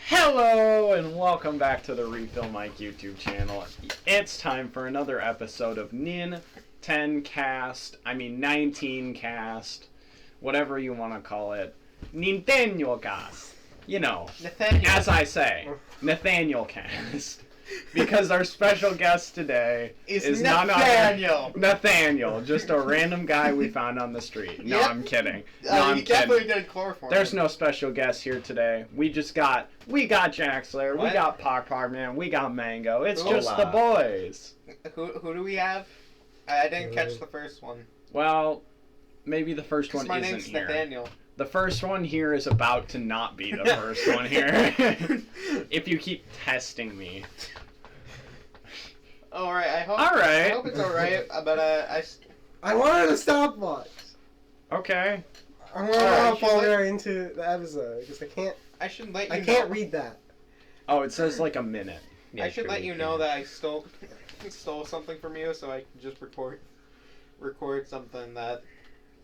Hello and welcome back to the RefillMike YouTube channel. It's time for another episode of Nintencast, 19cast, whatever you want to call it. Nintencast. You know, Nathaniel. as I say, Nathanielcast. Because our special guest today is Nathaniel. Nathaniel, just a random guy we found on the street. No, Yep. I'm kidding. No, I'm you kidding. definitely did chloroform. There's no special guest here today. We got Jack Slayer, we What? got Pokpokman, we got Mango. It's Hola. just the boys. Who do we have? I didn't catch the first one. Well, maybe the first one My isn't name's here. Nathaniel. The first one here is about to not be the first one here. If you keep testing me. Alright, I hope it's alright, but I wanted a stopwatch. Okay. I want to know how far we are into the episode because I should let you I know. can't read that. Oh, it says like a minute. I should let you know that I stole something from you, so I can just record something that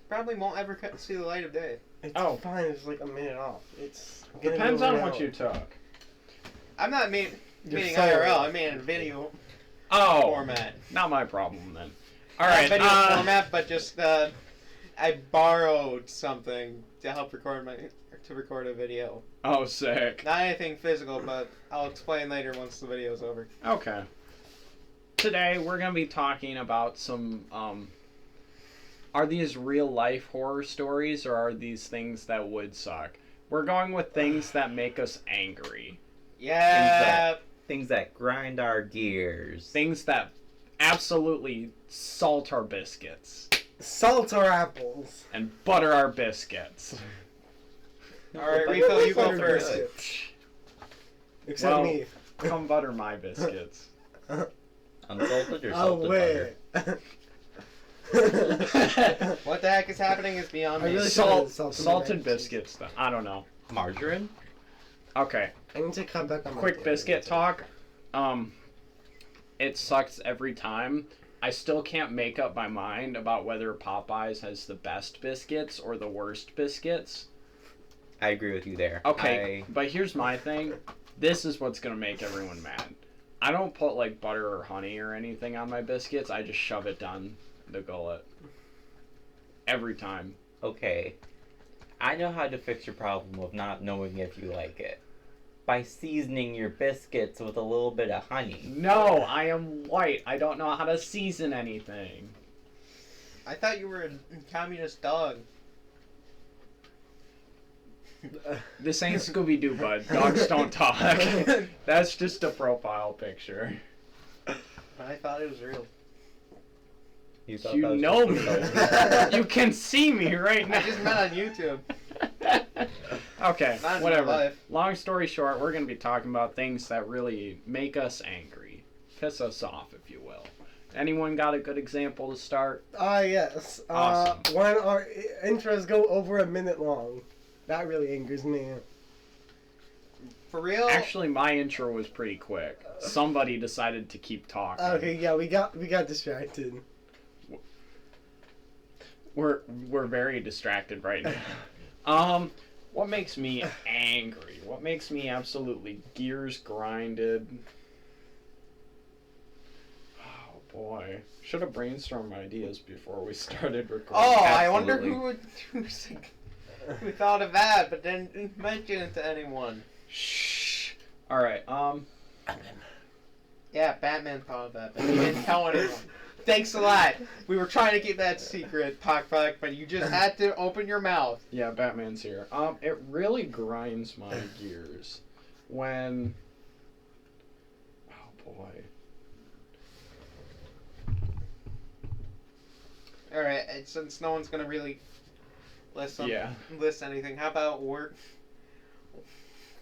probably won't ever see the light of day. It's fine. It's like a minute off. It's Depends on what you took. I'm not meaning You're IRL. I mean video format. Not my problem then. Not Alright, video format, but just I borrowed something to help record a video. Oh, sick. Not anything physical, but I'll explain later once the video's over. Okay. Today we're going to be talking about some, are these real life horror stories or are these things that would suck? We're going with things that make us angry. Yeah. Things that grind our gears. Things that absolutely salt our biscuits. Salt our apples. And butter our biscuits. Alright, Refill, you go Butter first. biscuits. Except Well, me. Come butter my biscuits. Unsalted or Oh salted wait. What the heck is happening is beyond I me. really Salted biscuits, though. I don't know. butter? Margarine? Okay. I need to cut back on my Quick dairy. biscuit talk. It sucks every time. I still can't make up my mind about whether Popeyes has the best biscuits or the worst biscuits. I agree with you there. Okay, but here's my thing. This is what's gonna make everyone mad. I don't put like butter or honey or anything on my biscuits. I just shove it down the gullet. Every time. Okay. I know how to fix your problem of not knowing if you like it. By seasoning your biscuits with a little bit of honey. No, I am white. I don't know how to season anything. I thought you were a communist dog. This ain't Scooby-Doo, bud. Dogs don't talk. That's just a profile picture. I thought it was real. You thought You that was know just me. You can see me right now. I just met on YouTube. Okay, Not in whatever. real life. Long story short, we're going to be talking about things that really make us angry. Piss us off, if you will. Anyone got a good example to start? Yes. Awesome. When our intros go over a minute long. That really angers me. For real? Actually, my intro was pretty quick. Somebody decided to keep talking. Okay, yeah, we got distracted. We're very distracted right now. What makes me angry? What makes me absolutely gears grinded? Oh boy, should have brainstormed ideas before we started recording. Oh, I wonder Absolutely. who thought of that, but didn't mention it to anyone. Shh. All right. Yeah, Batman thought of that, but he didn't tell anyone. Thanks a lot. We were trying to keep that secret, Pok, but you just had to open your mouth. Yeah, Batman's here. It really grinds my gears when. Oh boy. All right, since no one's gonna really list anything, how about work?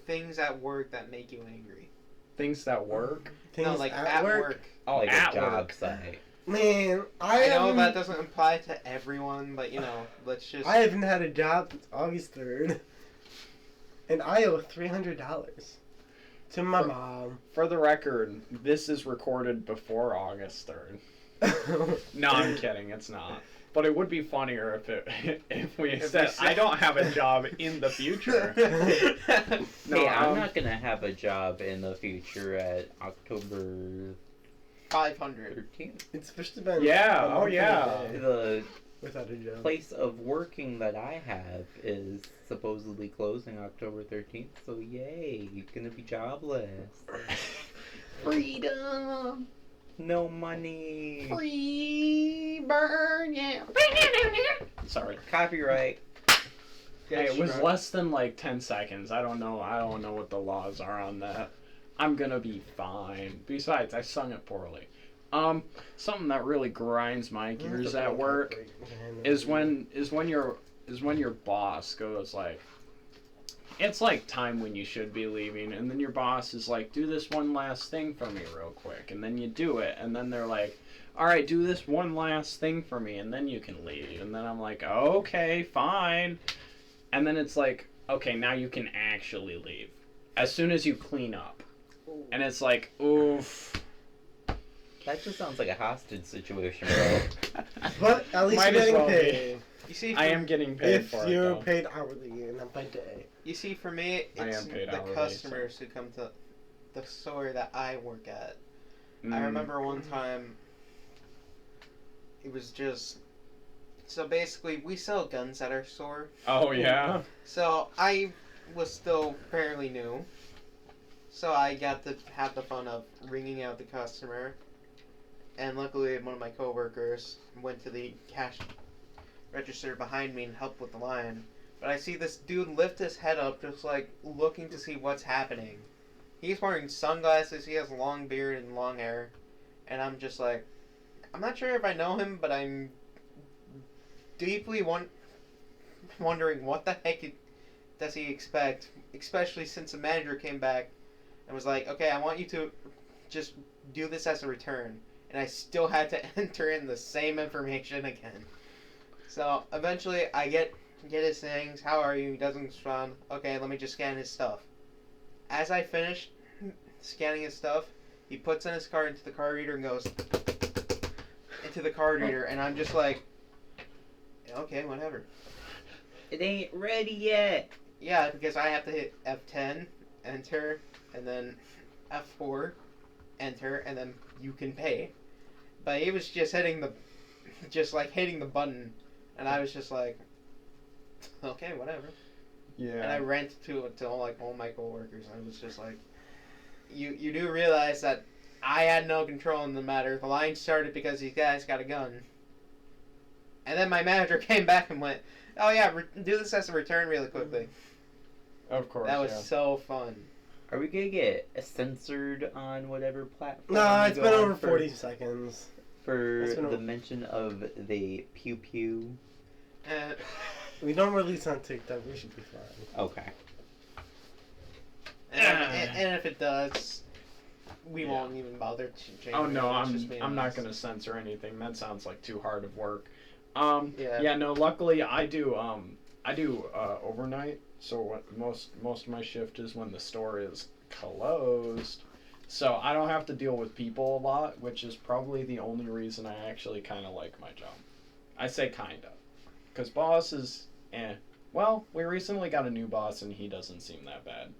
Things at work that make you angry. Things that work. Things No, like at work. Oh, like at a job work. site. Man, I know that doesn't apply to everyone, but let's just. I haven't had a job since August 3rd. And I owe $300 to my mom. For the record, this is recorded before August 3rd. No, I'm kidding. It's not. But it would be funnier if we If we said, said- I don't have a job in the future. No, Hey, I'm not gonna have a job in the future at October 500. 13th. It's officially been Yeah, a oh, month and a yeah. day The without a job. place of working that I have is supposedly closing October 13th, so yay, you're gonna be jobless. Freedom. No money. Free burn, yeah. Sorry. Copyright. Hey, it was less than like 10 seconds. I don't know what the laws are on that. I'm gonna be fine. Besides, I sung it poorly. Something that really grinds my gears at work is when your boss goes like, it's like time when you should be leaving, and then your boss is like, do this one last thing for me real quick, and then you do it, and then they're like, all right, do this one last thing for me, and then you can leave. And then I'm like, okay, fine. And then it's like, okay, now you can actually leave as soon as you clean up. And it's like, oof. That just sounds like a hostage situation, bro. But at least Might you're as getting well be. paid. You see, I am getting paid If for it, you're though. paid hourly and not by day. You see, for me, I it's am paid the hourly, customers who come to the store that I work at. I Mm. remember one time, it was just... So basically, we sell guns at our store. Oh, yeah? So I was still fairly new. So I got to have the fun of ringing out the customer. And luckily, one of my coworkers went to the cash register behind me and helped with the line. But I see this dude lift his head up, just like looking to see what's happening. He's wearing sunglasses, he has a long beard and long hair. And I'm just like, I'm not sure if I know him, but I'm deeply wondering what the heck does he expect, especially since the manager came back and was like, okay, I want you to just do this as a return. And I still had to enter in the same information again. So eventually I get his things, how are you? He doesn't respond. Okay, let me just scan his stuff. As I finish scanning his stuff, he puts in his card into the card reader and goes into the card reader, and I'm just like, okay, whatever. It ain't ready yet. Yeah, because I have to hit F10, enter, and then F4, enter, and then you can pay. But he was just hitting the button, and I was just like, okay, whatever. Yeah. And I ranted to all my coworkers. I was just like, you do realize that I had no control in the matter. The line started because these guys got a gun. And then my manager came back and went, oh yeah, do this as a return really quickly. Of course, That was yeah. so fun. Are we gonna get censored on whatever platform? No, we it's go been on over 40 seconds. For It's been the over- mention of the pew pew. We don't release on TikTok. We should be fine. Okay. And if it does, we Yeah. won't even bother to change Oh it. no, It's just being I'm not nice. gonna censor anything. That sounds like too hard of work. Yeah. Yeah, no, luckily I do overnight, so most of my shift is when the store is closed. So I don't have to deal with people a lot, which is probably the only reason I actually kind of like my job. I say kind of. Cuz boss is well, we recently got a new boss and he doesn't seem that bad.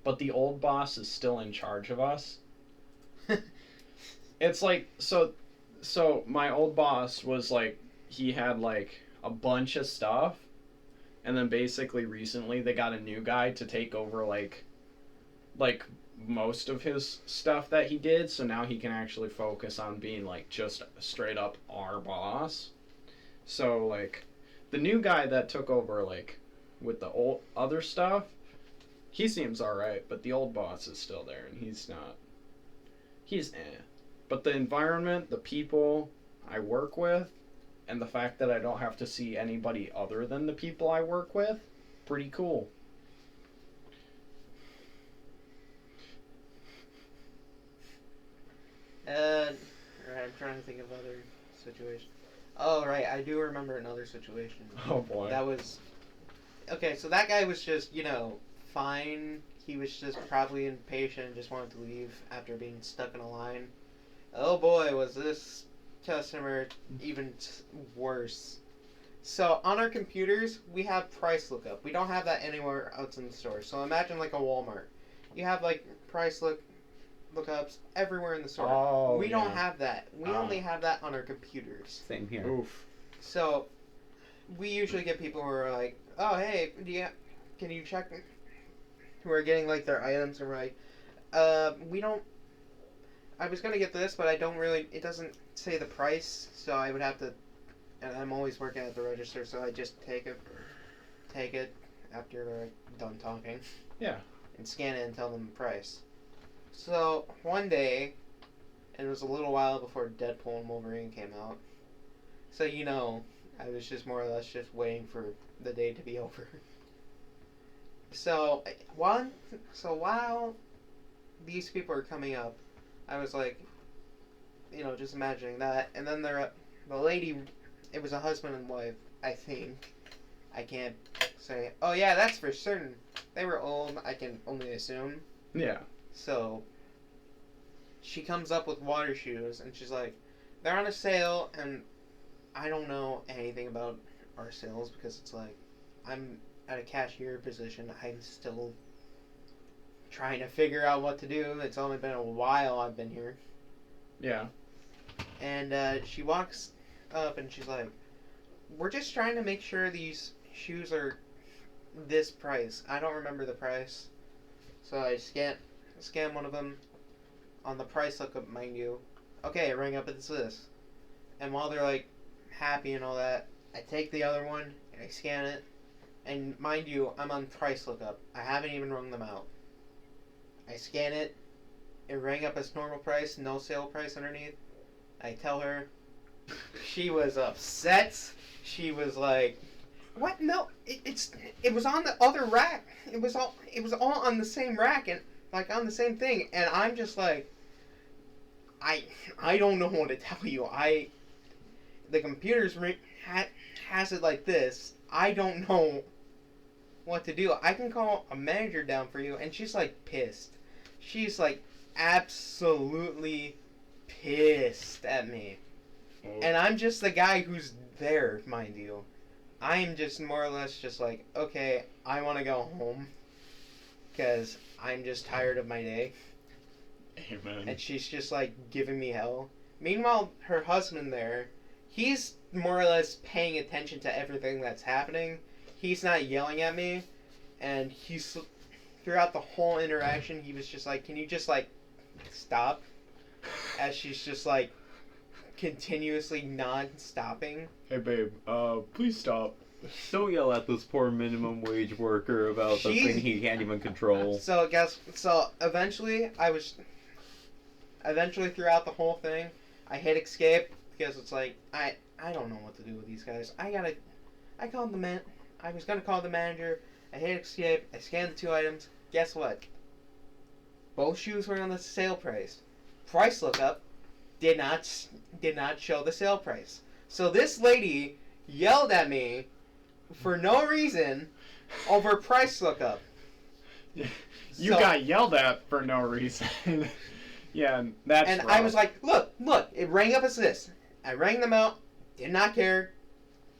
But the old boss is still in charge of us. It's like so my old boss was like, he had like a bunch of stuff, and then basically recently they got a new guy to take over like most of his stuff that he did, so now he can actually focus on being like just straight up our boss. So like the new guy that took over like with the old other stuff, he seems alright, but the old boss is still there and he's But the environment, the people I work with, and the fact that I don't have to see anybody other than the people I work with, pretty cool. Right, I'm trying to think of other situations. Oh, right, I do remember another situation. Oh boy. That was... Okay, so that guy was just, fine. He was just probably impatient and just wanted to leave after being stuck in a line. Oh boy, was this customer even worse. So on our computers, we have price lookup. We don't have that anywhere else in the store. So imagine like a Walmart. You have like price lookups everywhere in the store. Oh, we yeah. don't have that. We only have that on our computers. Same here. Oof. So we usually get people who are like, "Oh, hey, can you check?" Who are getting like their items and we're like, we don't. I was gonna get this, but I don't really. It doesn't say the price, so I would have to. And I'm always working at the register, so I just take it after they're done talking. Yeah. And scan it and tell them the price. So one day, and it was a little while before Deadpool and Wolverine came out. So I was just more or less just waiting for the day to be over. So while these people are coming up, I was like, just imagining that, and then the lady, it was a husband and wife, I think. I can't say, oh yeah, that's for certain. They were old, I can only assume. Yeah. So, she comes up with water shoes, and she's like, they're on a sale, and I don't know anything about our sales, because it's like, I'm at a cashier position, I'm still trying to figure out what to do. It's only been a while I've been here. Yeah. And she walks up and she's like, we're just trying to make sure these shoes are this price. I don't remember the price. So I scan one of them on the price lookup, mind you. Okay, it rang up, it's this. And while they're like happy and all that, I take the other one and I scan it. And mind you, I'm on price lookup. I haven't even rung them out. I scan it. It rang up as normal price, no sale price underneath. I tell her. She was upset. She was like, "What? No, it was on the other rack. It was all on the same rack and like on the same thing." And I'm just like, I don't know what to tell you. The computer's has it like this. I don't know what to do. I can call a manager down for you, and she's like pissed. She's like absolutely pissed at me. Oh. And I'm just the guy who's there, mind you. I'm just more or less just like, okay, I want to go home because I'm just tired of my day. Amen. And she's just like giving me hell. Meanwhile, her husband there, he's more or less paying attention to everything that's happening. He's not yelling at me, and he's throughout the whole interaction, he was just like, "Can you just like stop?" As she's just like continuously non-stopping. Hey babe, please stop. Don't yell at this poor minimum wage worker about the thing he can't even control. So eventually throughout the whole thing, I hit escape because it's like I don't know what to do with these guys. I was gonna call the manager. I hit escape. I scanned the 2 items. Guess what? Both shoes were on the sale price. Price lookup did not show the sale price. So this lady yelled at me for no reason over price lookup. You got yelled at for no reason. Yeah, that's And rough. I was like, look, it rang up as this. I rang them out, did not care.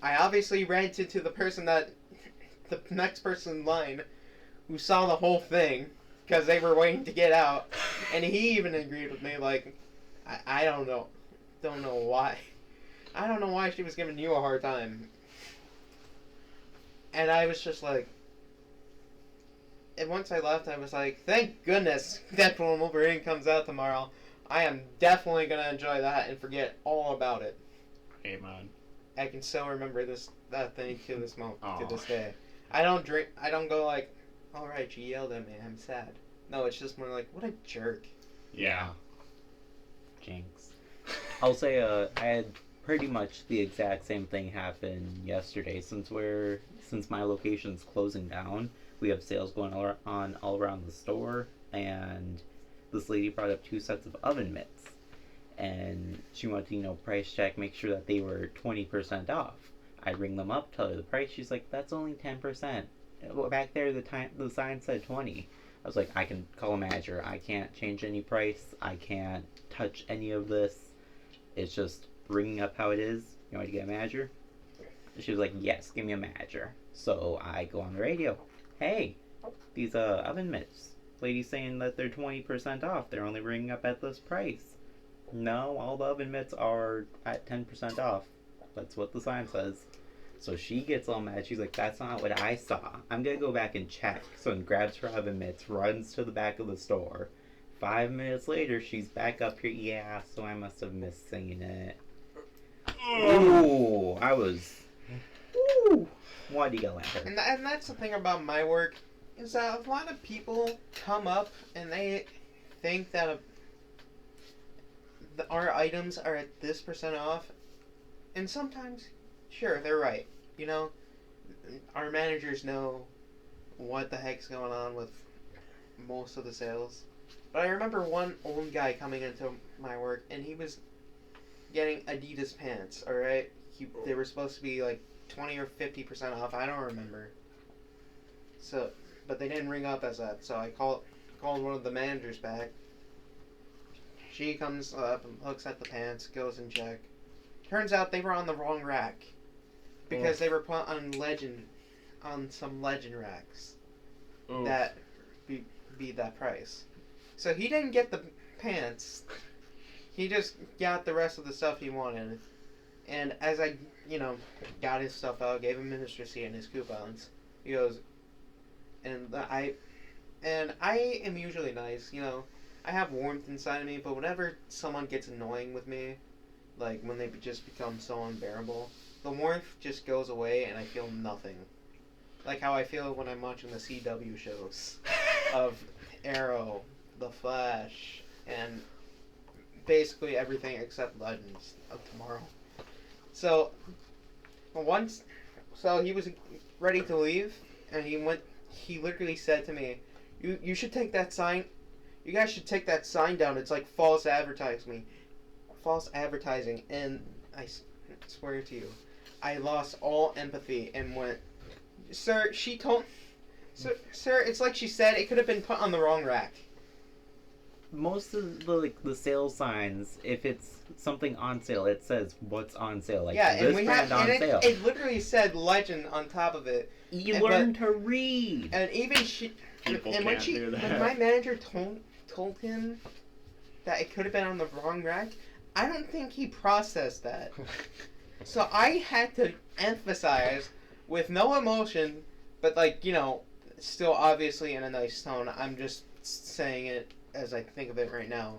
I obviously ranted to the next person in line who saw the whole thing because they were waiting to get out. And he even agreed with me, like, I don't know why. I don't know why she was giving you a hard time. And I was just like, and once I left, I was like, thank goodness Deadpool and Wolverine comes out tomorrow. I am definitely going to enjoy that and forget all about it. Amen. I can still remember that thing to this moment, to Aw. this day. I don't go like, alright, she yelled at me, I'm sad. No, it's just more like, what a jerk. Yeah. Jinx. I'll say I had pretty much the exact same thing happen yesterday. Since my location's closing down, we have sales going on all around the store, and this lady brought up 2 sets of oven mitts, and she wanted to price check, make sure that they were 20% off. I ring them up, tell her the price. She's like, that's only 10%. Back there the sign said 20. I was like, I can call a manager. I can't change any price. I can't touch any of this. It's just ringing up how it is. You want to get a manager? She was like, yes, give me a manager. So I go on the radio. Hey, these oven mitts. Lady's saying that they're 20% off. They're only ringing up at this price. No, all the oven mitts are at 10% off. That's what the sign says. So she gets all mad. She's like, that's not what I saw. I'm going to go back and check. So and grabs her oven mitts, runs to the back of the store. 5 minutes later, she's back up here. Yeah, so I must have missed seeing it. Ooh, I was... Ooh. Why do you yell at her? And that's the thing about my work, is that a lot of people come up and they think that our items are at this % off. And sometimes, sure, they're right. You know, our managers know what the heck's going on with most of the sales. But I remember one old guy coming into my work, and he was getting Adidas pants, alright? They were supposed to be like 20 or 50% off, I don't remember. So, but they didn't ring up as that, so I called one of the managers back. She comes up and looks at the pants, goes and check. Turns out they were on the wrong rack. Because they were put on some legend racks. That be that price. So he didn't get the pants. He just got the rest of the stuff he wanted. And as I, got his stuff out, gave him his receipt and his coupons, he goes, and I am usually nice, I have warmth inside of me, but whenever someone gets annoying with me, like when they just become so unbearable, the warmth just goes away and I feel nothing. Like how I feel when I'm watching the CW shows of Arrow, The Flash, and basically everything except Legends of Tomorrow. So he was ready to leave, and he literally said to me, you should take that sign, you guys should take that sign down, it's like false advertising, and I swear to you, I lost all empathy and went, sir, it's like she said, it could have been put on the wrong rack. Most of the sale signs, if it's something on sale, it says what's on sale. Like, yeah, this brand on sale. It literally said legend on top of it. You learn to read. And even when my manager told him that it could have been on the wrong rack, I don't think he processed that. So I had to emphasize with no emotion, but still obviously in a nice tone. I'm just saying it as I think of it right now.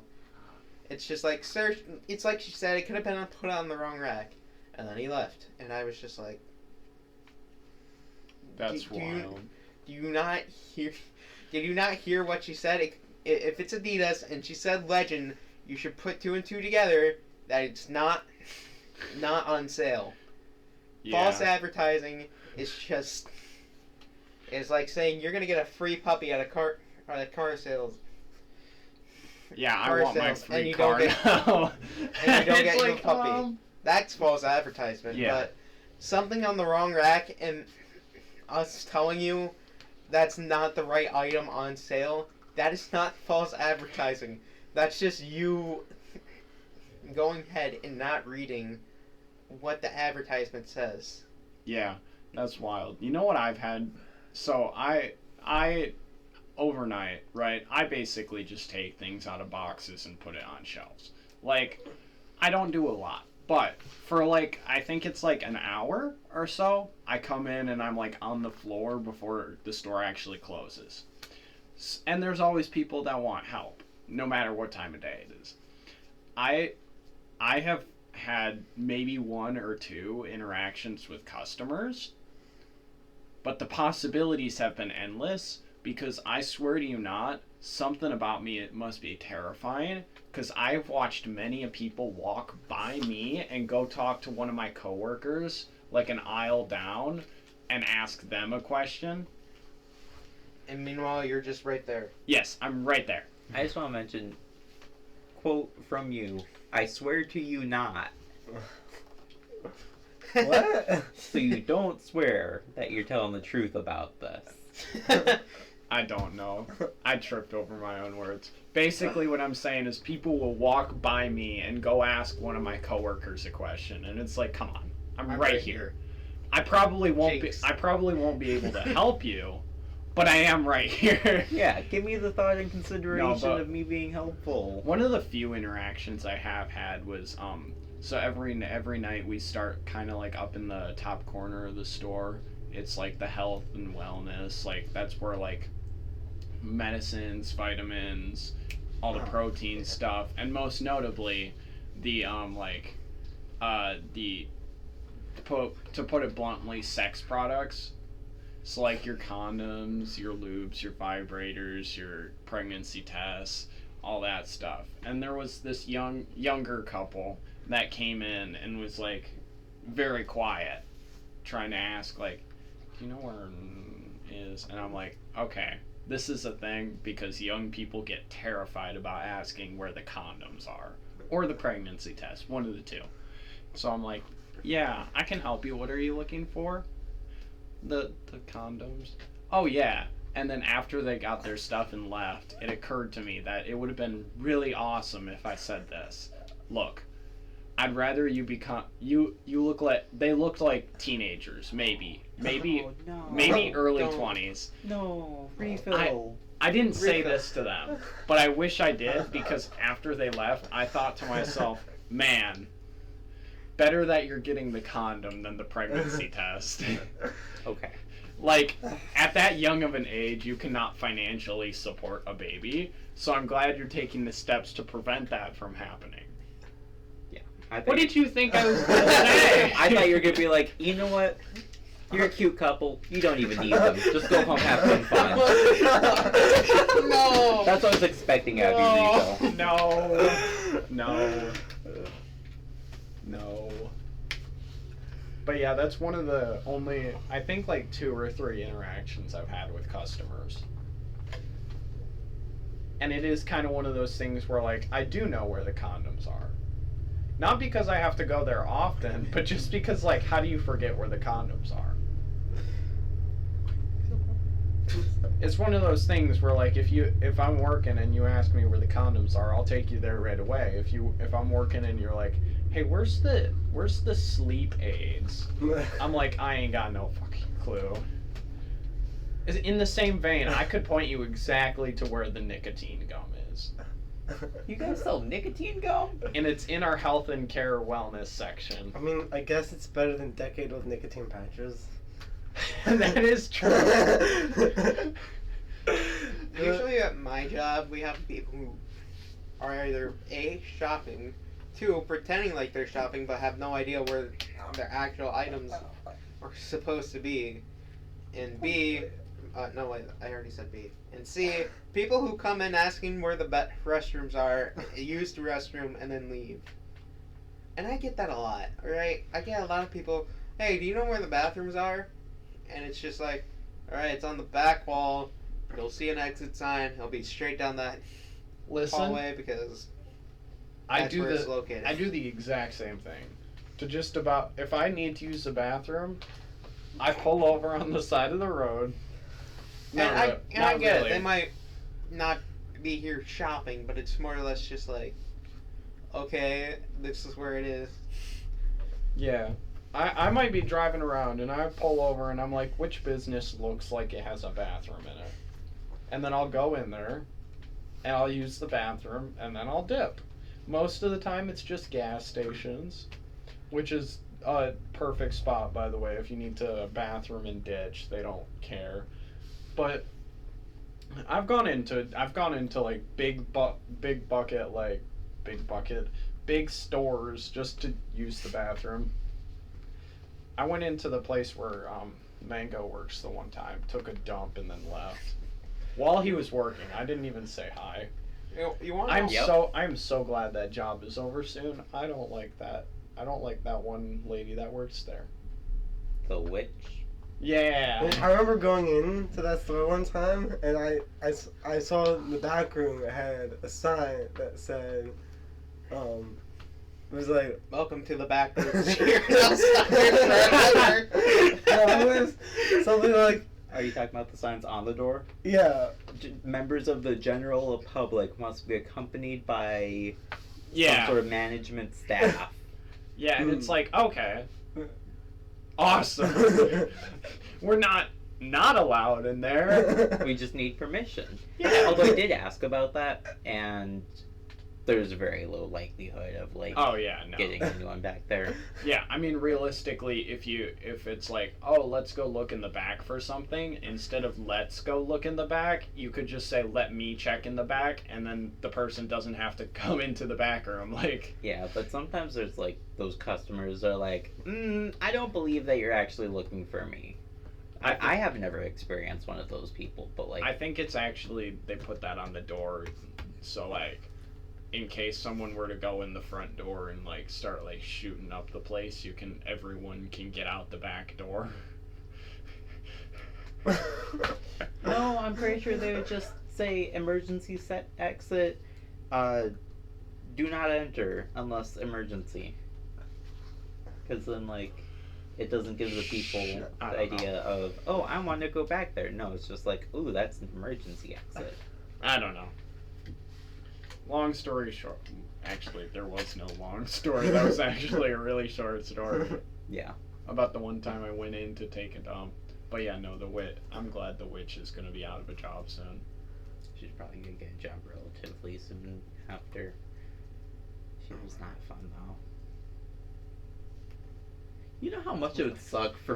It's just like, sir, it's like she said, it could have been put on the wrong rack. And then he left. And I was just like... That's wild. Did you not hear what she said? If it's Adidas and she said legend, you should put 2 and 2 together that it's not on sale. Yeah. False advertising is just... It's like saying you're going to get a free puppy at a car sales. Yeah, I want my free car now. And you don't get your puppy. That's false advertisement. Yeah. But something on the wrong rack and us telling you that's not the right item on sale, that is not false advertising. That's just you going ahead and not reading what the advertisement says. Yeah, that's wild. You know what I've had? So I overnight, right, I basically just take things out of boxes and put it on shelves. Like, I don't do a lot, but for I think it's an hour or so, I come in and I'm on the floor before the store actually closes. And there's always people that want help, no matter what time of day it is. I have had maybe 1 or 2 interactions with customers, but the possibilities have been endless. Because I swear to you not, something about me, it must be terrifying. Because I've watched many people walk by me and go talk to one of my coworkers, an aisle down, and ask them a question. And meanwhile, you're just right there. Yes, I'm right there. I just want to mention, quote from you, I swear to you not. What? So you don't swear that you're telling the truth about this. I don't know. I tripped over my own words. Basically, what I'm saying is people will walk by me and go ask one of my coworkers a question, and it's like, come on, I'm right here. I probably won't be. I probably won't be able to help you, but I am right here. Yeah, give me the thought and consideration but of me being helpful. One of the few interactions I have had was so every night we start kind of like up in the top corner of the store. It's like the health and wellness, like that's where like medicines, vitamins, all the protein stuff, and most notably the to put it bluntly, sex products. So like your condoms, your lubes, your vibrators, your pregnancy tests, all that stuff. And there was this younger couple that came in and was like very quiet, trying to ask like, do you know where it is? And I'm like, okay, this is a thing because young people get terrified about asking where the condoms are or the pregnancy test, one of the two. So I'm like, yeah, I can help you. What are you looking for? The condoms. Oh yeah. And then after they got their stuff and left, it occurred to me that it would have been really awesome if I said this. Look, I'd rather you become you look like they looked like teenagers, maybe Oh, no. maybe early Don't. 20s. No, refill. I didn't say this to them, but I wish I did because after they left, I thought to myself, man, better that you're getting the condom than the pregnancy test. Okay. Like, at that young of an age, you cannot financially support a baby, so I'm glad you're taking the steps to prevent that from happening. What did you think I was going to say? I thought you were going to be like, you know what? You're a cute couple. You don't even need them. Just go home, have some fun. No! That's what I was expecting out of you, Rico. No. But yeah, that's one of the only, I think, like 2 or 3 interactions I've had with customers. And it is kind of one of those things where, like, I do know where the condoms are. Not because I have to go there often, but just because, like, how do you forget where the condoms are? It's one of those things where, like, if I'm working and you ask me where the condoms are, I'll take you there right away. If I'm working and you're like, hey, where's the sleep aids? I'm like, I ain't got no fucking clue. In the same vein, I could point you exactly to where the nicotine gum is. You guys sell nicotine gum? And it's in our health and care wellness section. I mean, I guess it's better than decade-old nicotine patches. That is true. Usually at my job, we have people who are either A, shopping, 2, pretending like they're shopping but have no idea where their actual items are supposed to be, and B, no, wait, I already said B, and C, people who come in asking where the restrooms are, use the restroom, and then leave. And I get that a lot, alright? I get a lot of people, hey, do you know where the bathrooms are? And it's just like, alright, it's on the back wall. You'll see an exit sign. It'll be straight down that hallway because that's where it's located. I do the exact same thing. To just about, if I need to use the bathroom, I pull over on the side of the road. I get it. Really. They might not be here shopping, but it's more or less just like, okay, this is where it is. Yeah. I might be driving around and I pull over and I'm like, which business looks like it has a bathroom in it? And then I'll go in there and I'll use the bathroom and then I'll dip. Most of the time it's just gas stations, which is a perfect spot, by the way. If you need to bathroom and ditch, they don't care. But I've gone into like big stores just to use the bathroom. I went into the place where Mango works the one time, took a dump, and then left. While he was working, I didn't even say hi. You want? I'm so glad that job is over soon. I don't like that. I don't like that one lady that works there. The witch? Yeah. I remember going into that store one time, and I saw in the back room it had a sign that said, it was like, Welcome to the back room. it was something like, Are you talking about the signs on the door? Yeah. Members of the general public must be accompanied by some Yeah. sort of management staff. Yeah, and it's like, okay. Awesome. We're not allowed in there. We just need permission. Yeah. Although I did ask about that, and there's a very low likelihood of like Oh yeah, no. getting anyone back there. Yeah, I mean realistically, if it's like, oh, let's go look in the back for something, instead of let's go look in the back, you could just say let me check in the back, and then the person doesn't have to come into the back room. Like, Yeah, but sometimes there's like those customers are like, I don't believe that you're actually looking for me. I have never experienced one of those people, but like I think it's actually they put that on the door, so like, in case someone were to go in the front door and like start like shooting up the place, everyone can get out the back door. no, I'm pretty sure they would just say emergency set exit, do not enter unless emergency. Because then like it doesn't give the people the idea of, oh, I want to go back there. No, it's just like, ooh, that's an emergency exit. I don't know. Long story short, actually, there was no long story. That was actually a really short story Yeah. about the one time I went in to take a dump. But yeah, no, I'm glad the witch is going to be out of a job soon. She's probably going to get a job relatively soon after. She was not fun, though. You know how much it would suck for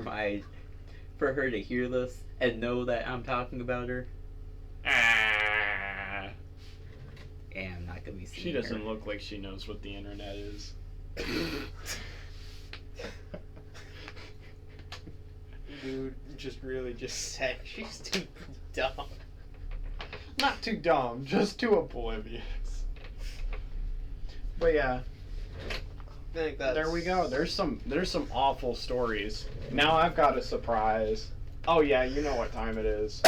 her to hear this and know that I'm talking about her? Ah. And I'm not going to be seeing She doesn't her. look like she knows what the internet is. Dude, just said she's too dumb. Not too dumb, just too oblivious. But yeah, I think that's... there we go. There's some awful stories. Now I've got a surprise. Oh yeah, you know what time it is.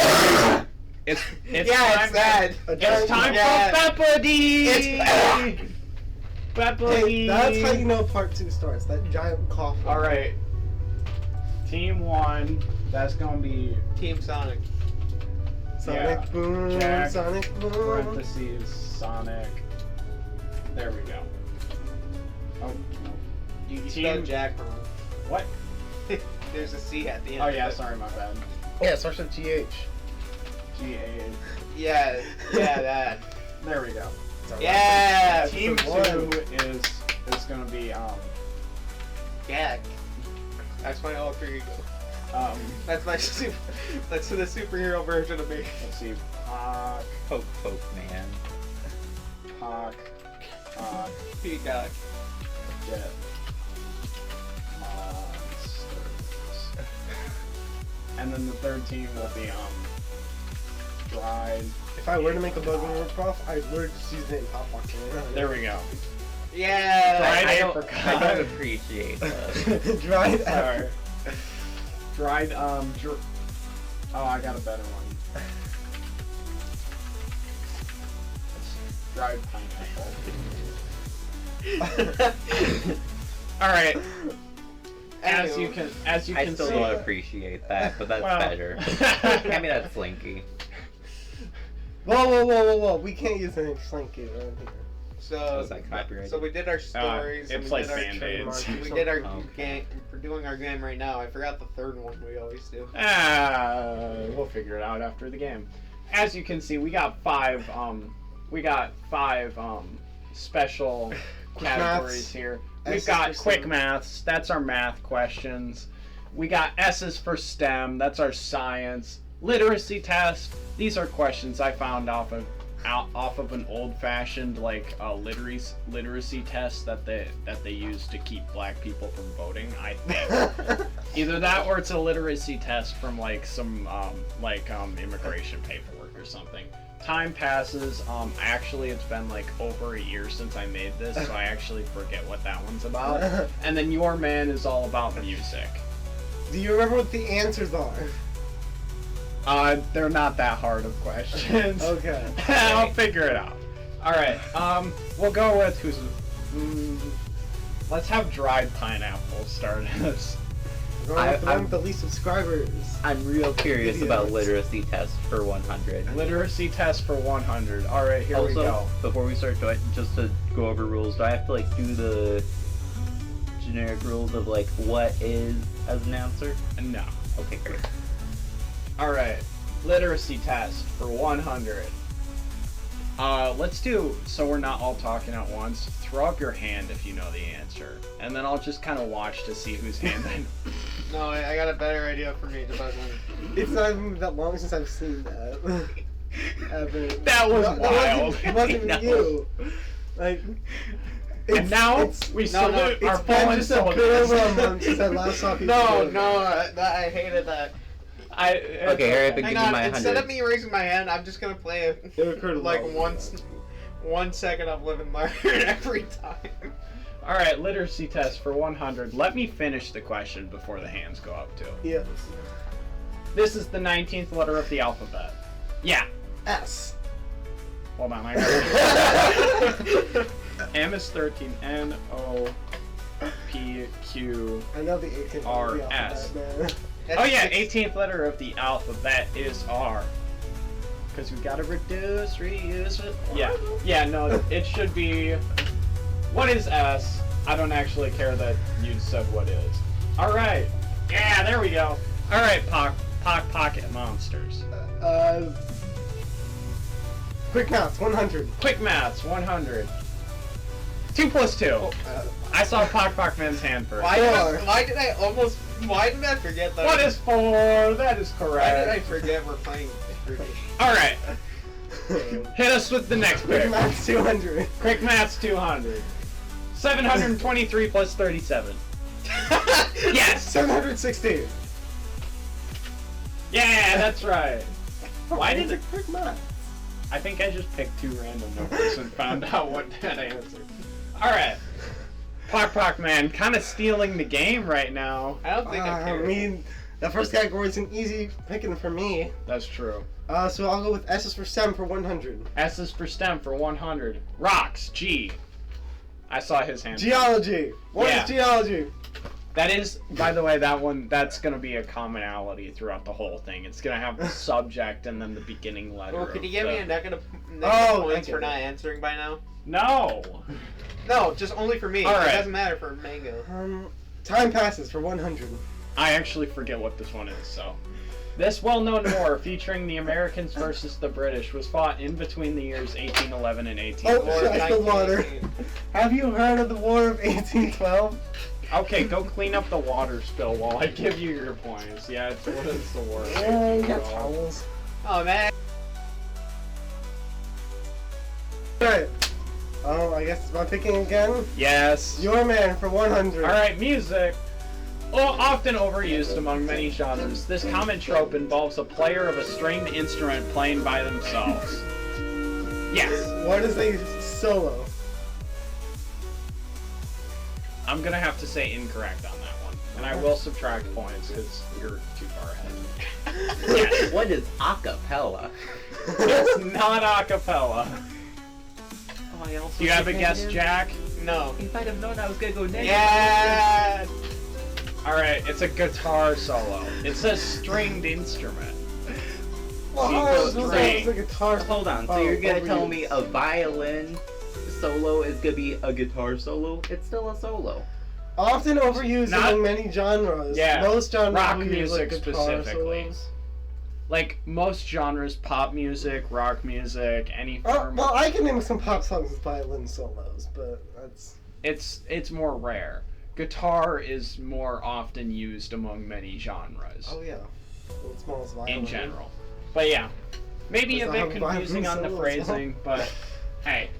It's yeah, time it's that. It's time Yeah. for Peppa D. It's back. Peppa D. Hey, that's how you know part 2 starts. That giant cough. All right. Team 1. That's gonna be Team Sonic. Sonic yeah. boom. Jack, Sonic boom. parentheses Sonic. There we go. Oh no. You Team- spelled Jack wrong. What? There's a C at the end. Oh of yeah, it. sorry, my bad. Yeah, it starts with GH. GA. Yeah, that. There we go. Yeah, Team 2 is gonna be Jack. That's my alter ego. That's that's the superhero version of me. let's see, Pokpokman. Pock, Peacock. Get Monsters. And then the third team will be Dried. If I were to make a logo ripoff, I'd literally just use the name Pokpokman. There we go. Yeah. Dried I don't apricot. appreciate that. Dried Sorry. Dried oh, I got a better one. Dried pineapple. All right. As you can I see, still don't appreciate that, but that's Well. better. Hand me that Slinky. Whoa. We can't use the name Slinky around here. So, Was that copyrighted? so we did our stories. and it's we like did our Band-Aids. trademark. We did our Okay. game. We're doing our game right now. I forgot the third one we always do. We'll figure it out after the game. As you can see, we got five special Quick categories maths. here. We've S's got for quick STEM. maths. That's our math questions. We got S's for STEM. That's our science. Literacy test. These are questions I found off of an old-fashioned literacy test that they use to keep black people from voting. I think either that or it's a literacy test from some immigration paperwork or something. Time passes. Actually, it's been over a year since I made this, so I actually forget what that one's about. And then Your Man is all about music. Do you remember what the answers are? They're not that hard of questions. Okay. I'll figure it out. All right. We'll go with let's have dried pineapple start us. Going with the one with the least subscribers. I'm real curious about Idiots. literacy test for 100. Literacy test for 100. All right, here we Also, go. before we start, just to go over rules, do I have to like do the generic rules of like what is as an answer? No. Okay, great. All right, literacy test for 100. Let's do, so we're not all talking at once, throw up your hand if you know the answer. And then I'll just kind of watch to see whose hand I know. No, I got a better idea for me to buzz in. It's not even that long since I've seen that. Ever. That was No, wild. It wasn't even No. you. Like. And now we no, salute our It's been fallen just a good over a soldiers. month since I last saw people. No, I hated that. Okay, hurry up and Hang give me on, my instead 100. of me raising my hand, I'm just gonna play it It occurred like long. 1 second of live and learn every time. All right, literacy test for 100. Let me finish the question before the hands go up too. Yes. This is the 19th letter of the alphabet. Yeah. S. Hold on, I got M is 13. N O P Q. I know the 18th R, of the S. alphabet, man. That's Oh yeah, six- 18th letter of the alphabet is R. Because we gotta reduce, reuse it. Yeah, no, it should be. What is S? I don't actually care that you said what is. Alright. Yeah, there we go. Alright, Pocket Monsters. Quick maths, 100. Quick maths, 100. 2 plus 2. I saw Pokpokman's hand first. Why did I forget that? What is 4? That is Why did correct. I forget we're playing? Alright, hit us with the next Quick pick. maths, 200. Quick maths 200. 723 plus 37. Yes! 716. Yeah, that's right. Why did It's it? a quick math? I think I just picked 2 random numbers and found out what that answered. Alright. Pokpokman kind of stealing the game right now. I don't think I I care. mean, the first category is an easy picking for me. That's true. So I'll go with S is for STEM for 100. S is for STEM for 100. Rocks, G. I saw his hand. Geology. What Yeah. is geology? That is, by the way, that's going to be a commonality throughout the whole thing. It's going to have the subject and then the beginning letter. Well, could you of give me the- a negative Oh, points I for get not it. answering by now? No! No, just only for me. All right. It doesn't matter for Mango. Time passes for 100. I actually forget what this one is, so. This well-known war featuring the Americans versus the British was fought in between the years 1811 and 1812. Oh, Or I spilled water. 1918. Have you heard of the War of 1812? Okay, go clean up the water spill while I give you your points. Yeah, what is the war? Yeah, you got 1812? towels. Oh man. Alright. I guess it's my picking again. Yes. Your Man for 100. Alright, music. Often overused among many genres, this common trope involves a player of a stringed instrument playing by themselves. Yes. What is a solo? I'm gonna have to say incorrect on that one. And I will subtract points because you're too far ahead. Yes. What is acapella? It's not a cappella. Oh, I also Do you have a picked guess, negative? Jack? No. If I'd have known I was gonna go negative. Yeah. Alright, it's a guitar solo. It's a stringed instrument. Well, She how goes is string. the guitar? Hold on, so Oh, you're gonna tell overused. me a violin solo is gonna be a guitar solo? It's still a solo. Often overused Not- among many genres. Yeah, Most genres rock use, music like, guitar specifically. solos. Like most genres, pop music, rock music, any form. Well, I can name some pop songs with violin solos, but that's... It's more rare. Guitar is more often used among many genres Oh, yeah. Well, it's small as violin. in general. But yeah, maybe a Does it bit have a violin confusing on the solo as well? phrasing, but hey,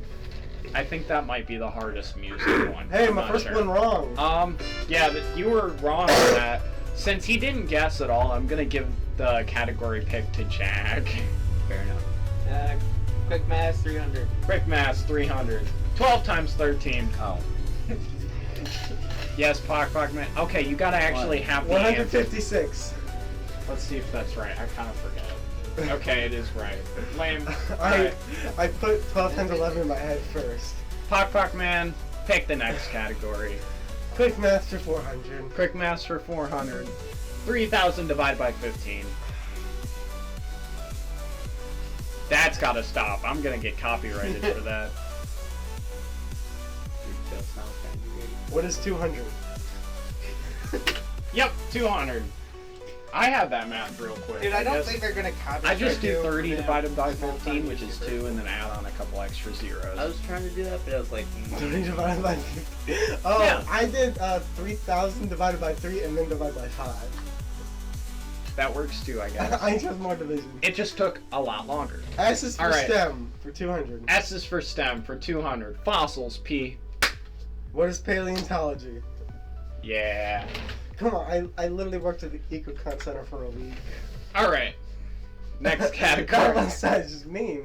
I think that might be the hardest music one. Hey, I'm my not first sure. one wrong. Yeah, but you were wrong on that. Since he didn't guess at all, I'm gonna give the category pick to Jack. Fair enough. Quick math 300. Quick maths, 300. 12 times 13. Oh. Yes, Pokpokman. Okay, you gotta actually have the answer. 156. Let's see if that's right. I kind of forget. Okay, it is right. Lame. I Alright. I put 12 times 11 in my head first. Pokpokman, pick the next category. Quick math for 400. Quick maths for 400. 3,000 divided by 15. That's gotta stop. I'm gonna get copyrighted for that. What is 200? Yep, 200. I have that math real quick. Dude, I don't guess. think they're gonna copy. I just do 30 Yeah. divided by 15, which is 2, and then add on a couple extra zeros. I was trying to do that, but I was like, 30 divided by 50. Oh, Yeah. I did 3,000 divided by 3 and then divided by 5. That works too, I guess. I chose more division. It just took a lot longer. S is for All right. STEM for 200. S is for STEM for 200. Fossils, P. What is paleontology? Yeah. Come on, I literally worked at the Ecocon Center for a week. All right. Next That category. one side's just me,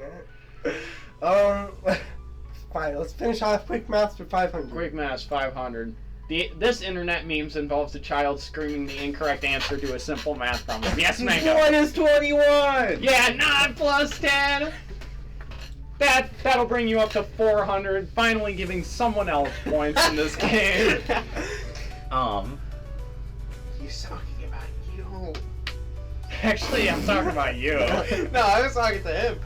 man. Fine, let's finish off quick maths for 500. Quick maths, 500. This internet memes involves a child screaming the incorrect answer to a simple math problem. Yes, Mango. What is 21? Yeah, 9 plus 10. That'll bring you up to 400. Finally giving someone else points in this game. He's talking about you. Actually, I'm talking about you. No, I was talking to him.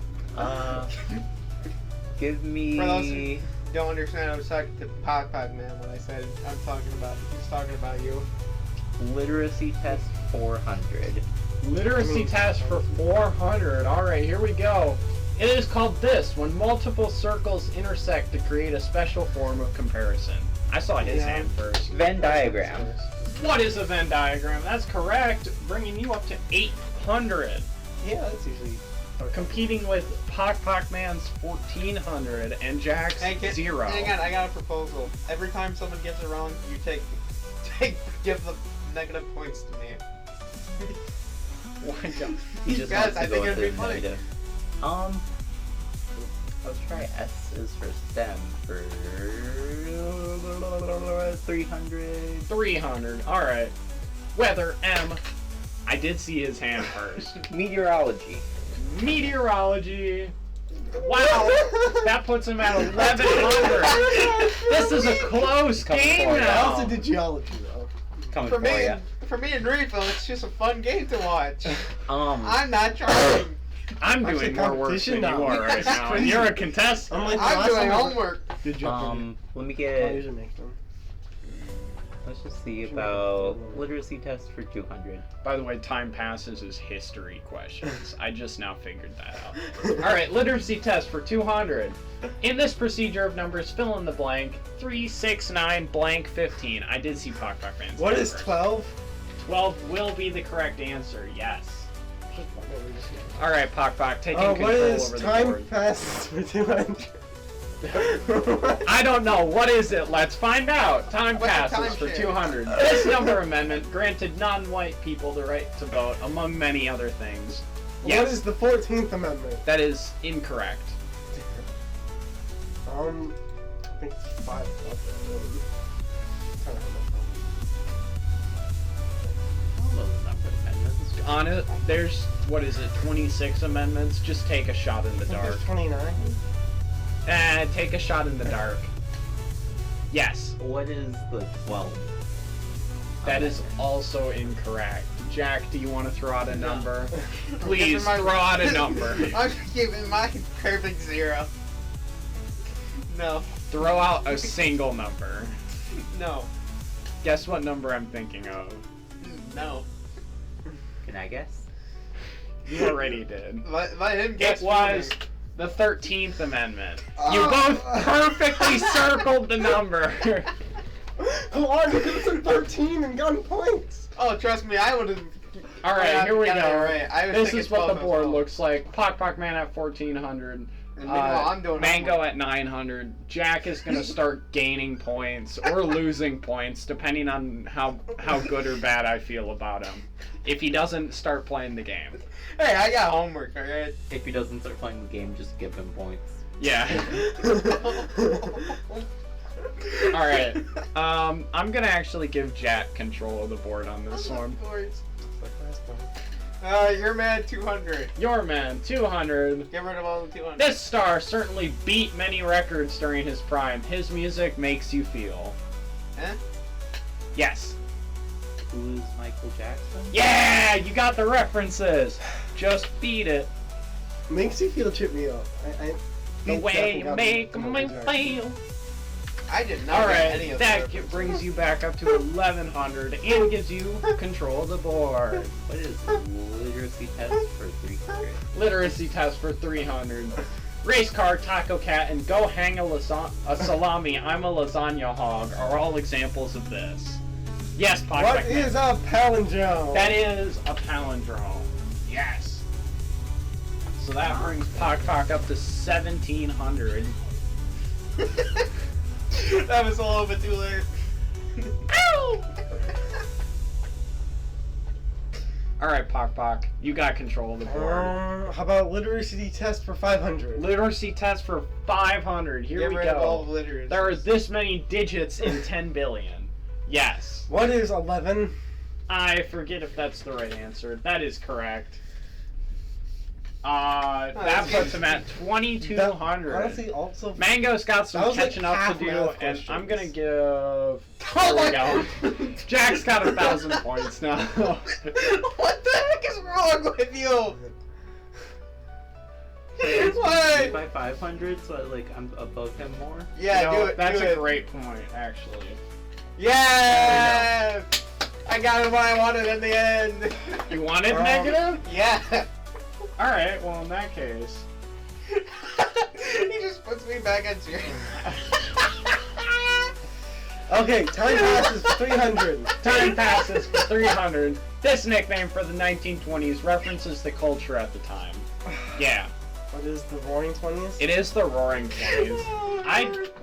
Give me. For those who don't understand, I was talking to Pokpokman when I said I'm talking about. He's talking about you. Literacy test 400. Literacy test for 400. Alright, here we go. It is called this, when multiple circles intersect to create a special form of comparison. I saw his Yeah. hand first. Venn diagram. What is a Venn diagram? That's correct, bringing you up to 800. Yeah, that's usually. Competing with Pokpokman's 1400 and Jack's Hey, 0. Hang on, I got a proposal. Every time someone gets it wrong, you give the negative points to me. Why don't- He just Guys, wants to I go think with it'd be the funny. negative. Let's try S is for STEM for 300. 300. Alright. Weather, M. I did see his hand first. Meteorology. Meteorology. Wow, that puts him at 1100. This is a close game for ya. I now. also did geology, though. Coming For for me, ya. for me and Refill, it's just a fun game to watch. Ah, I'm not trying. I'm Actually, doing more work competition than you now. are right now, and you're a contestant. I'm like the I'm last doing time I- homework. Did you? Let me I get. usually make them. Let's just see about literacy test for 200. By the way, time passes is history questions. I just now figured that out. Alright, literacy test for 200. In this procedure of numbers, fill in the blank. 3, 6, 9, blank, 15. I did see Pokpokman's What hand is first. 12? 12 will be the correct answer, yes. Alright, Pokpok, taking Oh, control what is over the time board. passes for 200? I don't know. What is it? Let's find out. Time What's the passes time for share? 200. This number amendment granted non-white people the right to vote, among many other things. What Yes, is the 14th Amendment? that is incorrect. I think it's 5. All those number amendments. On it, there's, what is it, 26 amendments? Just take a shot in the dark. There's 29. Take a shot in the dark. Yes, What is the 12? that is also incorrect. Jack, do you want to throw out a number? I'm Please, giving my- throw out a number. I'm giving my perfect 0. No. Throw out a single number. No. Guess what number I'm thinking of? No. Can I guess? You already did. Let him guess. It was for me. the 13th Amendment. You Oh. both perfectly circled the number. Come on, you could have said 13 and gotten points. Oh, trust me, I would have. Alright, here we go. Right. I was This thinking is what the 12 as board well. looks like. Pokpokman at 1400. And meanwhile, I'm doing Mango homework. at 900. Jack is gonna start gaining points or losing points depending on how good or bad I feel about him. If he doesn't start playing the game. Hey, I got homework, alright? If he doesn't start playing the game, just give him points. Yeah. Alright. I'm gonna actually give Jack control of the board on this one. Your man 200. Your man, 200. Get rid of all the 200. This star certainly beat many records during his prime. His music makes you feel. Eh? Yes. Who is Michael Jackson? Yeah, you got the references. Just beat it. Makes you feel chippy up. The way you make me feel. I did not All get right, any of that the brings you back up to 1100 and gives you control of the board. What is literacy test for 300? Literacy test for 300. Race car, taco cat, and go hang a salami. I'm a lasagna hog are all examples of this. Yes, Pokpokman. What is a palindrome? That is a palindrome. Yes. So that brings Pok up to 1700. That was a little bit too late. Ow! Alright, Pok, you got control of the board. How about literacy test for 500? Literacy test for 500. Here Get we rid of all go. of literacy. There are this many digits in 10 billion. Yes. What is 11? I forget if that's the right answer. That is correct. That puts him at 2200. Honestly, also. Mango's got some That was like catching up half to do, math and I'm gonna questions. give. There we go. Jack's got 1,000 points now. What the heck is wrong with you? Why? What? By 500, so like I'm above him more. Yeah, You know, do it. That's do a it. great point, actually. Yeah! I got what I wanted in the end. You wanted negative? Yeah. All right. Well, in that case. He just puts me back on zero. Okay, time passes for 300. Time passes for 300. This nickname for the 1920s references the culture at the time. Yeah, What is the Roaring 20s? it is the Roaring 20s.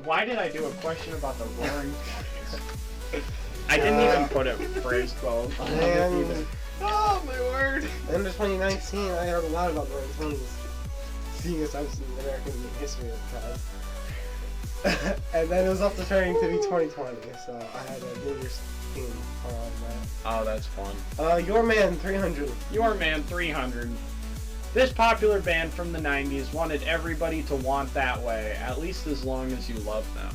Why did I do a question about the Roaring 20s? I didn't even put it phrased well. And Oh my word. end of 2019, I heard a lot about the Roaring 20s. Seeing as I was in American history at the time. And then it was up to turning to be 2020, so I had a New Year's theme on that. Oh, that's fun. Your Man 300. Your Man 300. This popular band from the 90s wanted everybody to want that way, at least as long as you love them.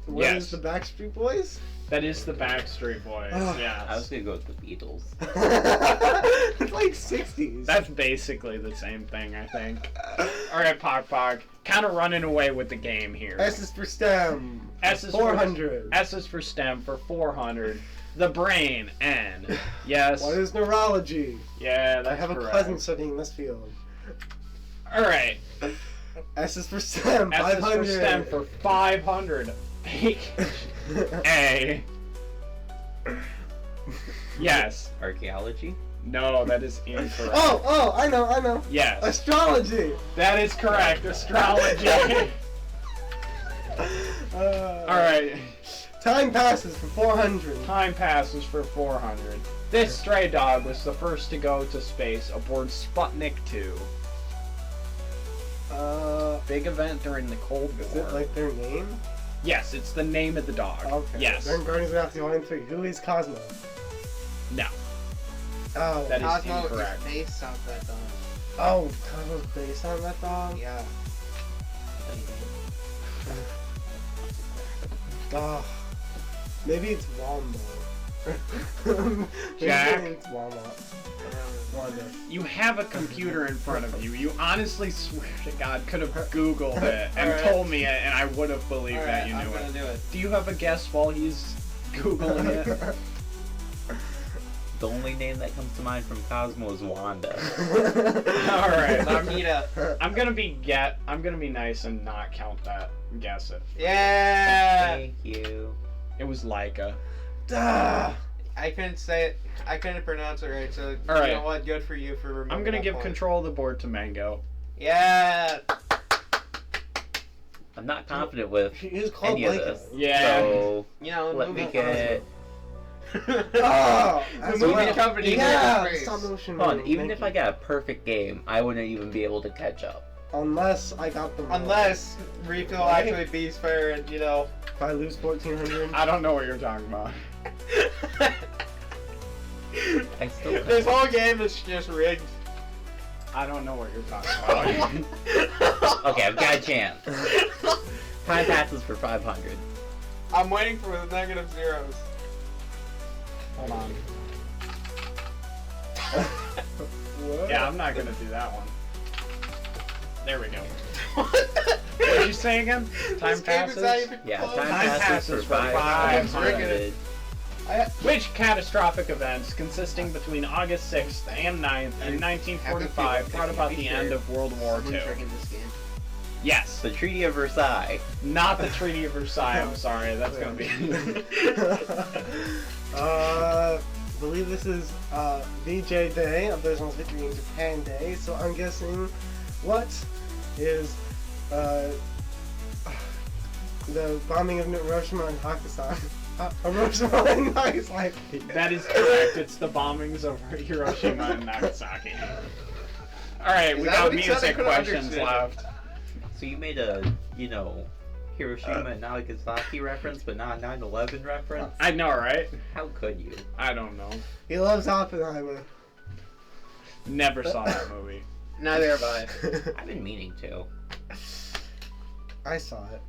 What Yes. is the Backstreet Boys? That is the Backstreet Boys, yes. I was gonna go with the Beatles. It's like 60s. That's basically the same thing, I think. Alright, Pok, kind of running away with the game here. S is for STEM. S is 400. S is for STEM for 400. The brain, N. Yes. What is neurology? Yeah, that's I have a correct. cousin studying this field. Alright. S is for STEM. S 500. is for STEM for 500. A. Yes. Archaeology? No, that is incorrect. Oh, I know. Yes. Astrology. That is correct. Astrology. Alright. Time passes for 400. Time passes for 400. This stray dog was the first to go to space aboard Sputnik 2. Big event during the Cold War. Is it like their name? Yes, it's the name of the dog. Okay. Yes. Then Guardians of the Galaxy Volume 3. Who is Cosmo? No. Oh. That is Cosmo incorrect. is based on that dog. Oh, Cosmo's based on that dog? Yeah. Oh. Maybe it's Wombo. Jack? Maybe it's Walmart. Wanda. You have a computer in front of you. You honestly swear to God could have Googled it and Alright. told me it, and I would have believed that Alright, you I'm knew gonna it. do it. Do you have a guess while he's Googling it? The only name that comes to mind from Cosmo is Wanda. Alright, I'm I'm gonna be nice and not count that. Guess it. Yeah. Thank you. It was Leica. Duh. I couldn't say it. I couldn't pronounce it right. So Alright. you know what? Good for you for remembering. I'm gonna that give point. control of the board to Mango. Yeah. I'm not confident with She is called any of Leica. this. Yeah. So You know, let me movie get. Oh, The movie company did yeah, it. stop motion. Hold on, movie, even thank if I you. got a perfect game, I wouldn't even be able to catch up. Unless I got the wrong. Unless Refill Right? actually beats fair and you know. If I lose 1400. I don't know what you're talking about. I still This whole game is just rigged. I don't know what you're talking about. Okay, I've got a chance. Time passes for 500. I'm waiting for the negative zeros. Hold on. What? Yeah, I'm not gonna do that one. There we go. What What did you say again? Time This game is passes? not even Yeah, close. time passes for 500. Which catastrophic events, consisting between August 6th and 9th in 1945, brought about the end of World War Someone's II? drinking this game. Yes. The Treaty of Versailles. Not the Treaty of Versailles, I'm sorry, that's gonna be... I believe this is VJ Day, of Those Ones Victory in Japan Day, so I'm guessing what is the bombing of Hiroshima and Nagasaki. Hiroshima and Nagasaki. That is correct, it's the bombings of Hiroshima and Nagasaki. Alright, Is we that got what he said? I music couldn't questions understand. left. So you made a, Hiroshima and Nagasaki reference, but not a 9/11 reference? I know, right? How could you? I don't know. He loves Oppenheimer. Never saw that movie. Neither have I. I've been meaning to. I saw it.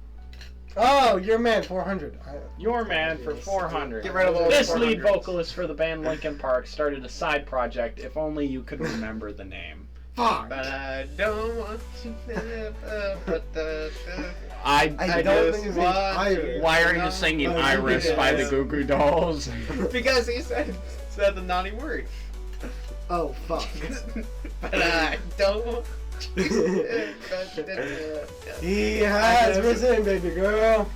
Oh, your man, 400. Your man for 400. Get rid of all This the lead 400s. vocalist for the band Linkin Park started a side project. If only you could remember the name. Fuck. But I don't want to live, but I I don't just think it's want Iris. Why are you singing Oh, Iris by the yes. Goo Goo Dolls? because he said the naughty word. Oh, fuck. But I don't want to live, but He has risen, baby girl.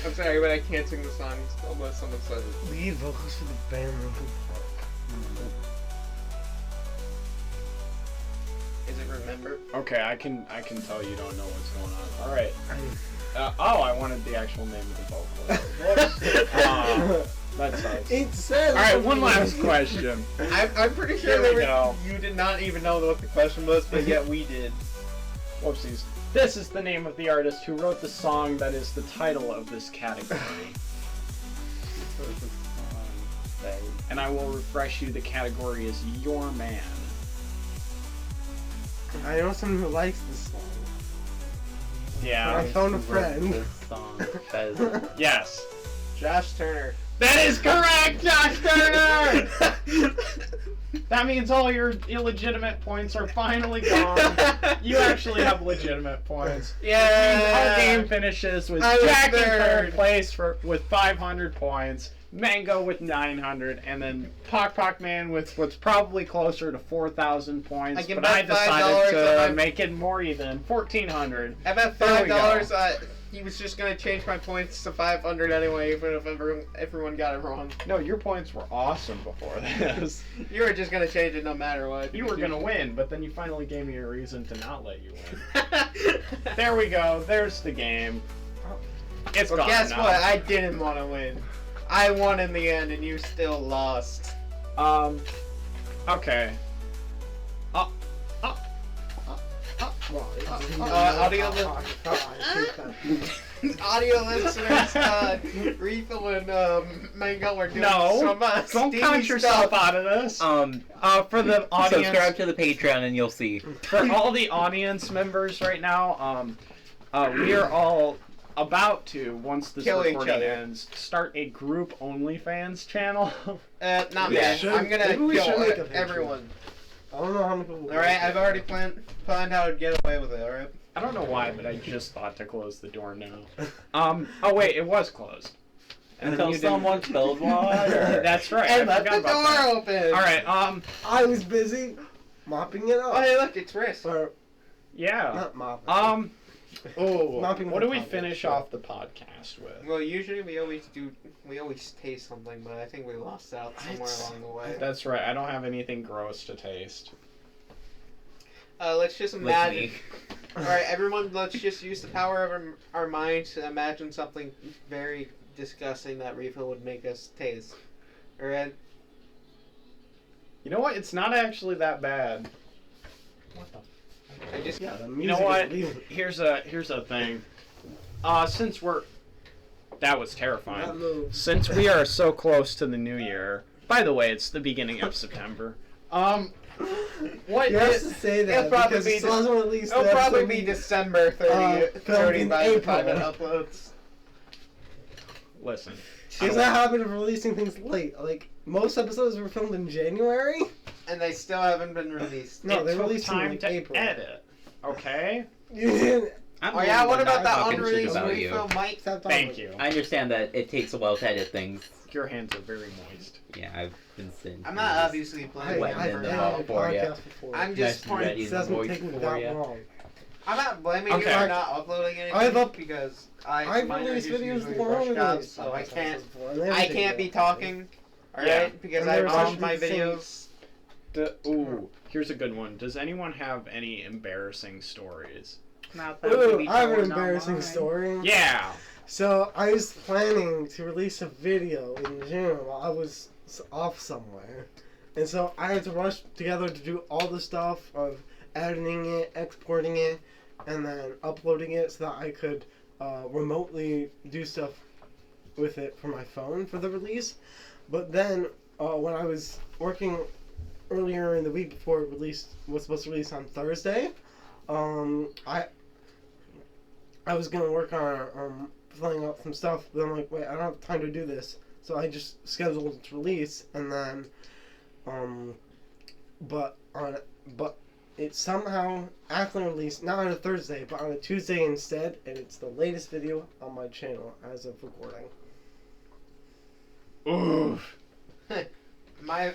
I'm sorry, but I can't sing the song unless someone says it. Lead vocals for the band Linkin Park. Is it Remember? Okay, I can tell you don't know what's going on. All right. I wanted the actual name of the vocalist. Whoops. That sucks. It says. All right, one last question. I'm pretty Here sure we go. you did not even know what the question was, but yet we did. Whoopsies. This is the name of the artist who wrote the song that is the title of this category. And I will refresh you, the category is Your Man. I know someone who likes this song. Yeah. I found a friend. This song says Yes. Josh Turner. That is correct, Josh Turner! That means all your illegitimate points are finally gone. You actually have legitimate points. Yeah. Our game finishes with I was Jack in third third. place with 500 points, Mango with 900, and then Pokpokman with what's probably closer to 4,000 points. I can but bet I decided $5 to make it more even, 1,400. I bet There we go. $5. He was just gonna change my points to 500 anyway, even if everyone got it wrong. No, your points were awesome before this. You were just gonna change it no matter what. You were gonna win, but then you finally gave me a reason to not let you win. There we go. There's the game. It's Well, gone guess now. what? I didn't want to win. I won in the end, and you still lost. Okay. Audio listeners, Refill and Mango are doing No, some don't steamy count yourself stuff. out of this. For the audience, subscribe to the Patreon and you'll see. for all the audience members right now, we are all about to, once this Kill each recording other. ends, start a group OnlyFans channel. Not Yeah. me. I'm gonna Maybe we should kill make a Patreon. everyone. I don't know how many people. Alright, I've already planned how to get away with it, alright? I don't know why, but I just thought to close the door now. Oh wait, it was closed. Until you didn't- someone spilled water. That's right. And I let the forgot about that. door open! All right. I was busy mopping it up. Oh, hey, look, it's Riss. Or Yeah. not mopping. Oh. Mopping What the do we topic, finish sure. off the podcast with? Well, usually we always taste something, but I think we lost out somewhere along the way. That's right. I don't have anything gross to taste. Let's just With imagine. me. Alright, everyone, let's just use the power of our minds to imagine something very disgusting that Refill would make us taste. Alright? You know what? It's not actually that bad. What the? I just. yeah, the You music know is what? leaving. Here's a thing. Since we're that was That terrifying. move. Since we are so close to the new year, By the way, it's the beginning of September. What You have is... to say that It'll probably because be it still hasn't released. It'll the probably episode be we- December 30 filmed in by the time it April. uploads. Listen. There's a habit of releasing things late. Like, most episodes were filmed in January. And they still haven't been released. No, it they took released in time like to April. edit. Okay? You didn't. I'm Oh yeah, what willing to about that talk shit unreleased about you. refill, Mike? Stop talking. Thank you. I understand that it takes a while to edit things. Your hands are very moist. Yeah, I've been sitting. I'm through not this. obviously playing Wet I've in the edited mouth a for ya. podcast before. I'm Nice just and pointing. ready. It doesn't voice take me for that ya. long. I'm not blaming Okay. you for not uploading anything because I've mine are released just videos usually longer rush than jobs, these so I podcasts can't before, and they I haven't can't be taken that long. talking. All Yeah. right, because And I they're rush some my things- videos. Ooh, here's a good one. Does anyone have any embarrassing stories? Not that we Ooh, be I have an telling embarrassing online. story. Yeah! So I was planning to release a video in June while I was off somewhere, and so I had to rush together to do all the stuff of editing it, exporting it, and then uploading it so that I could remotely do stuff with it for my phone for the release. But then when I was working earlier in the week before it was supposed to release on Thursday, I was gonna work on filling out some stuff, but I'm like, wait, I don't have time to do this, so I just scheduled its release, and then, but it somehow actually released not on a Thursday, but on a Tuesday instead, and it's the latest video on my channel as of recording. Ooh. My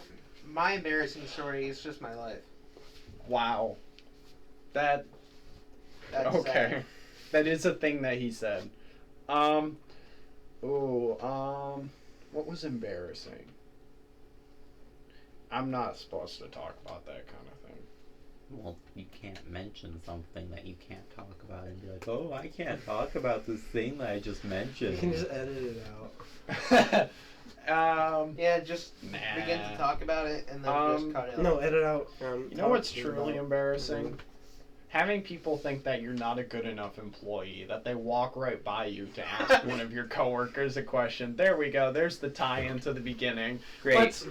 embarrassing story is just my life. Wow. That's That's okay. sad. That is a thing that he said. What was embarrassing? I'm not supposed to talk about that kind of thing. Well, you can't mention something that you can't talk about and be like, oh, I can't talk about this thing that I just mentioned. You can just edit it out. Yeah, just Nah. begin to talk about it and then just cut it. No, edit out. You know what's talk truly about- embarrassing? Having people think that you're not a good enough employee, that they walk right by you to ask one of your coworkers a question. There we go. There's the tie-in to the beginning. Great. Let's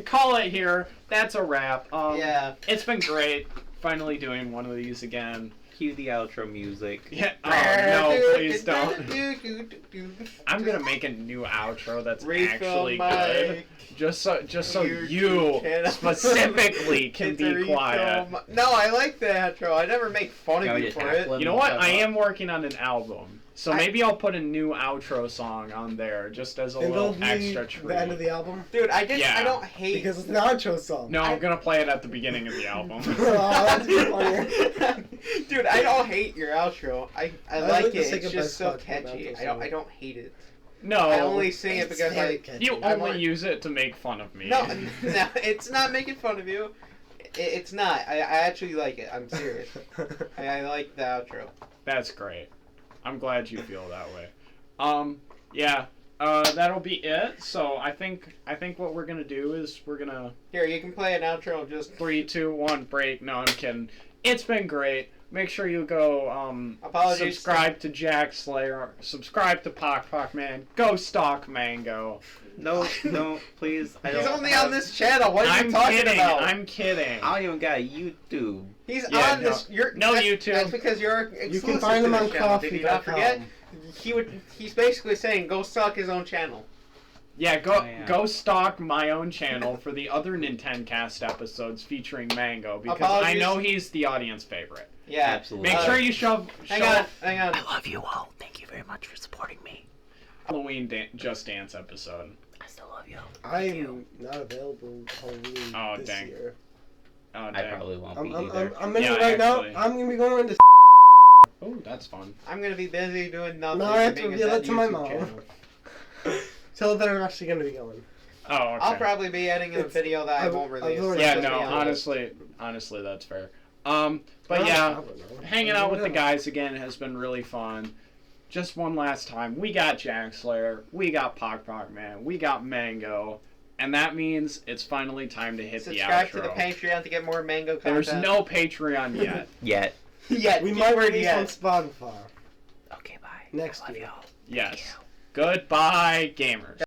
call it here. That's a wrap. Yeah. It's been great. Finally doing one of these again. Cue the outro music. Yeah. Oh, no, please don't. I'm gonna make a new outro that's actually good. Just so you specifically can be quiet. No, I like the outro. I never make fun Can of we you just for tackle it. him? You know what? I am working on an album. So maybe I'll put a new outro song on there just as a And little they'll be extra treat. the end of the album Dude, I Yeah. I don't hate. because it's the outro song. No, I'm gonna play it at the beginning of the album. Oh, that's funnier. Dude, I don't hate your outro. I like like the it. second It's just best so part catchy. about I this don't hate it. No, I only sing it It's because very I. catchy. you I only want- use it to make fun of me. No, it's not making fun of you. It's not. I actually like it. I'm serious. I like the outro. That's great. I'm glad you feel that way. Yeah. That'll be it. So I think what we're gonna do is we're gonna Here, you can play an outro. Just 3, 2, 1 break. No, I'm kidding. It's been great. Make sure you go Apologies. subscribe to Jack Slayer, subscribe to Pokpokman, go stalk Mango. No, please. I he's don't only have- on this channel. What are I'm you talking kidding. about? I'm kidding. I don't even got a YouTube. He's Yeah, on this. You're no that's, YouTube. That's because you're You exclusive can find to him this on channel. Did you not forget? coffee.com. He's basically saying go suck his own channel. Yeah, go Oh, yeah. go stalk my own channel for the other Nintencast episodes featuring Mango because I Apologies. know he's the audience favorite. Yeah. Absolutely. Make sure you Hang on. I love you all. Thank you very much for supporting me. Halloween Just Dance episode. I still love you. I'm not available Halloween Oh, this dang. year. Oh, I dang. probably won't be I'm either. mentioning Yeah, right actually. now. I'm gonna be going into. Oh, that's fun. I'm gonna be busy doing nothing. No, I have to being reveal at it to my YouTube mom. channel. Tell them I'm actually gonna be going. Oh, okay. I'll probably be editing a It's- video that I I've- won't I've release. already- Yeah, Just no, be honest. honestly, that's fair. But I yeah, don't know. hanging out with the Whatever. guys again has been really fun. Just one last time, we got Jack Slayer, we got Pokpokman, we got Mango, and that means it's finally time to hit Subscribe the to the outro. Patreon to get more Mango content. There's no Patreon yet. Yet. Yeah, We keep might word release yet. on Spotify Okay, bye. next I love year. y'all. Yes. Goodbye, gamers.